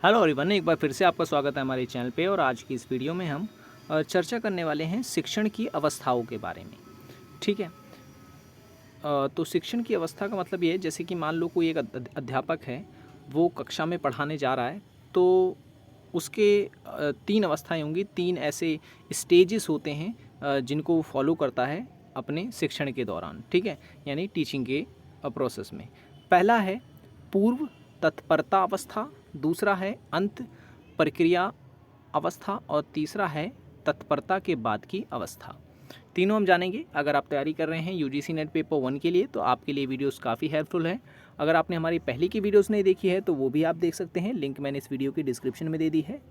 Hello everyone, एक बार फिर से आपका स्वागत है हमारे चैनल पे। और आज की इस वीडियो में हम चर्चा करने वाले हैं शिक्षण की अवस्थाओं के बारे में। ठीक है। तो शिक्षण की अवस्था का मतलब ये है, जैसे कि मान लो कोई एक अध्यापक है, वो कक्षा में पढ़ाने जा रहा है, तो उसके तीन अवस्थाएं होंगी, तीन ऐसे स्टेजेस होते हैं जिनको वो फॉलो करता है अपने शिक्षण के दौरान। ठीक है, यानी टीचिंग के प्रोसेस में। पहला है पूर्व तत्परता अवस्था, दूसरा है अंत प्रक्रिया अवस्था और तीसरा है तत्परता के बाद की अवस्था। तीनों हम जानेंगे। अगर आप तैयारी कर रहे हैं यूजीसी नेट पेपर 1 के लिए, तो आपके लिए वीडियोस काफ़ी हेल्पफुल है। अगर आपने हमारी पहले की वीडियोस नहीं देखी है तो वो भी आप देख सकते हैं, लिंक मैंने इस वीडियो की डिस्क्रिप्शन में दे दी है।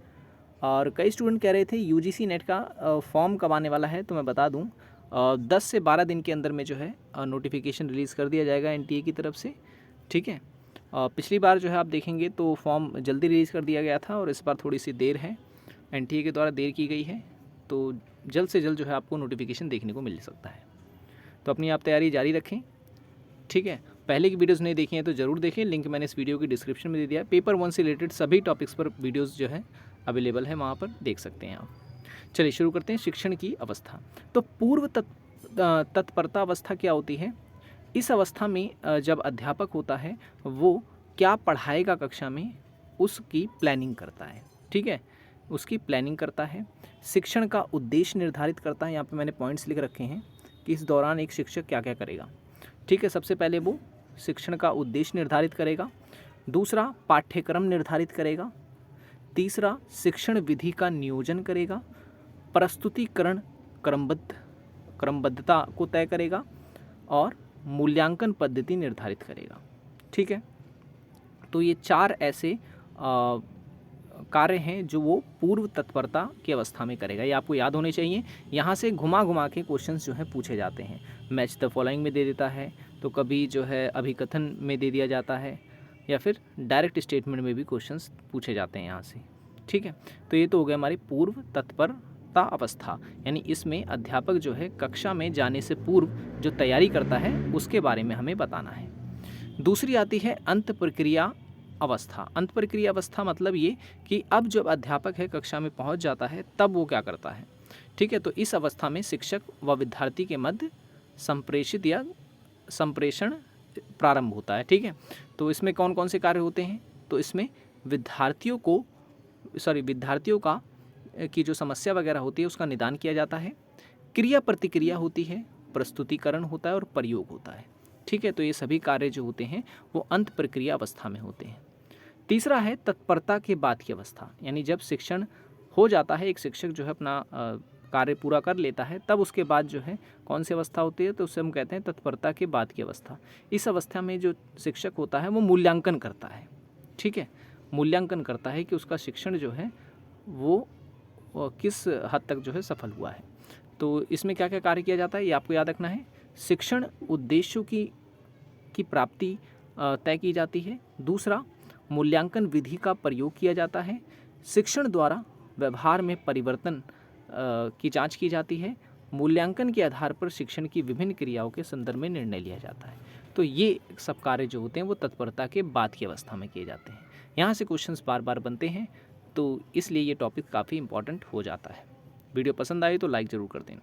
और कई स्टूडेंट कह रहे थे यूजीसी नेट का फॉर्म कब आने वाला है, तो मैं बता दूं 10 से 12 दिन के अंदर में जो है नोटिफिकेशन रिलीज़ कर दिया जाएगा एनटीए की तरफ से। ठीक है। पिछली बार जो है आप देखेंगे तो फॉर्म जल्दी रिलीज़ कर दिया गया था और इस बार थोड़ी सी देर है, एनटीए के द्वारा देर की गई है, तो जल्द से जल्द जो है आपको नोटिफिकेशन देखने को मिल सकता है। तो अपनी आप तैयारी जारी रखें। ठीक है। पहले की वीडियोस नहीं देखी हैं तो ज़रूर देखें, लिंक मैंने इस वीडियो की डिस्क्रिप्शन में दे दिया है। पेपर 1 से रिलेटेड सभी टॉपिक्स पर वीडियोस जो है अवेलेबल है, वहाँ पर देख सकते हैं आप। चलिए शुरू करते हैं शिक्षण की अवस्था। तो पूर्व तत्परता अवस्था क्या होती है? इस अवस्था में जब अध्यापक होता है, वो क्या पढ़ाएगा कक्षा में, उसकी प्लानिंग करता है। ठीक है, उसकी प्लानिंग करता है। शिक्षण का उद्देश्य निर्धारित करता है। यहाँ पे मैंने पॉइंट्स लिख रखे हैं कि इस दौरान एक शिक्षक क्या क्या करेगा। ठीक है, सबसे पहले वो शिक्षण का उद्देश्य निर्धारित करेगा, दूसरा पाठ्यक्रम निर्धारित करेगा, तीसरा शिक्षण विधि का नियोजन करेगा, प्रस्तुतिकरण क्रमबद्धता को तय करेगा और मूल्यांकन पद्धति निर्धारित करेगा। ठीक है, तो ये चार ऐसे कार्य हैं जो वो पूर्व तत्परता की अवस्था में करेगा। ये आपको याद होने चाहिए। यहाँ से घुमा घुमा के क्वेश्चंस जो है पूछे जाते हैं। मैच द फॉलोइंग में दे देता है, तो कभी जो है अभिकथन में दे दिया जाता है, या फिर डायरेक्ट स्टेटमेंट में भी क्वेश्चंस पूछे जाते हैं यहाँ से। ठीक है, तो ये तो हो गया हमारी पूर्व तत्परता अवस्था, यानी इसमें अध्यापक जो है कक्षा में जाने से पूर्व जो तैयारी करता है उसके बारे में हमें बताना है। दूसरी आती है अंत प्रक्रिया अवस्था। अंत प्रक्रिया अवस्था मतलब ये कि अब जब अध्यापक है कक्षा में पहुंच जाता है, तब वो क्या करता है। ठीक है, तो इस अवस्था में शिक्षक व विद्यार्थी के मध्य संप्रेषित या संप्रेषण प्रारंभ होता है। ठीक है, तो इसमें कौन कौन से कार्य होते हैं? तो इसमें विद्यार्थियों का की जो समस्या वगैरह होती है उसका निदान किया जाता है, क्रिया प्रतिक्रिया होती है, प्रस्तुतिकरण होता है और प्रयोग होता है। ठीक है, तो ये सभी कार्य जो होते हैं वो अंत प्रक्रिया अवस्था में होते हैं। तीसरा है तत्परता के बाद की अवस्था, यानी जब शिक्षण हो जाता है, एक शिक्षक जो है अपना कार्य पूरा कर लेता है, तब उसके बाद जो है कौन सी अवस्था होती है, तो उसे हम कहते हैं तत्परता के बाद की अवस्था। इस अवस्था में जो शिक्षक होता है वो मूल्यांकन करता है। ठीक है, मूल्यांकन करता है कि उसका शिक्षण जो है वो किस हद तक जो है सफल हुआ है। तो इसमें क्या क्या कार्य किया जाता है ये आपको याद रखना है। शिक्षण उद्देश्यों की प्राप्ति तय की जाती है। दूसरा, मूल्यांकन विधि का प्रयोग किया जाता है। शिक्षण द्वारा व्यवहार में परिवर्तन की जांच की जाती है। मूल्यांकन के आधार पर शिक्षण की विभिन्न क्रियाओं के संदर्भ में निर्णय लिया जाता है। तो ये सब कार्य जो होते हैं वो तत्परता के बाद की अवस्था में किए जाते हैं। यहाँ से क्वेश्चंस बार बार बनते हैं, तो इसलिए ये टॉपिक काफ़ी इंपॉर्टेंट हो जाता है। वीडियो पसंद आई तो लाइक ज़रूर कर देना।